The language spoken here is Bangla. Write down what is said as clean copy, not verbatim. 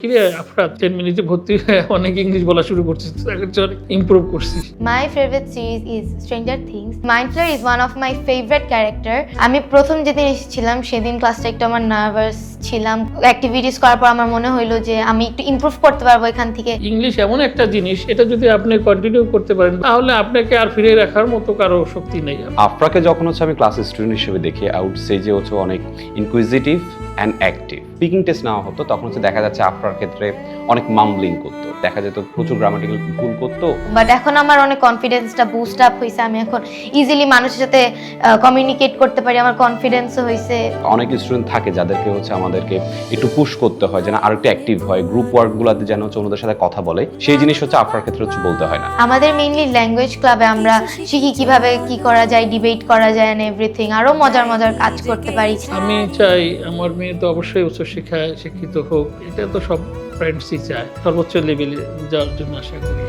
কিরে আফরাত 10 মিনিটে ভর্তি হয়ে অনেক ইংলিশ বলা শুরু করছিস, ইমপ্রুভ করছিস। My favorite series is Stranger Things. Mindflayer is one of my favorite character. আমি প্রথম যেদিন এসেছিলাম সেদিন ক্লাসটা একটু আমার নার্ভাস ছিলাম। অ্যাক্টিভিটিস করার পর আমার মনে হইলো যে আমি একটু ইমপ্রুভ করতে পারবো এখান থেকে। ইংলিশ এমন একটা জিনিস, এটা যদি আপনি কন্টিনিউ করতে পারেন তাহলে আপনাকে আর ফিরে রাখার মতো কারো শক্তি নেই। আফরাকে যখন আমি ক্লাস স্টুডেন্ট হিসেবে দেখি, আই উড সে যে অনেক inquisitive and active. Speaking test নেওয়া হতো তখন দেখা যাচ্ছে আফরার ক্ষেত্রে অনেক মামলিং করতো, দেখা যেত প্রচুর গ্রামাটিক্যাল ভুল করতো। বাট এখন আমার অনেক কনফিডেন্সটা বুস্ট আপ হয়েছে, আমি এখন ইজিলি মানুষের সাথে কমিউনিকেট করতে পারি, আমার কনফিডেন্সও হয়েছে। অনেক স্টুডেন্ট থাকে যাদেরকে আমাদেরকে একটু পুশ করতে হয় যেন আরেকটু অ্যাক্টিভ হয়, গ্রুপ ওয়ার্কগুলোতে যেন অন্যদের সাথে কথা বলে, সেই জিনিস আফরার ক্ষেত্রে বলতে হয় না। আমাদের মেইনলি ল্যাঙ্গুয়েজ ক্লাবে আমরা শিখি কিভাবে কি করা যায়, ডিবেট করা যায় এন্ড এভরিথিং, আরো মজার মজার কাজ করতে পারি। আমি চাই আমার মেয়ে তো অবশ্যই উচ্চশিক্ষায় শিক্ষিত হোক, এটা তো সব ফ্রেন্ডসই চায়, সর্বোচ্চ লেভেলে যাওয়ার জন্য আশা করি।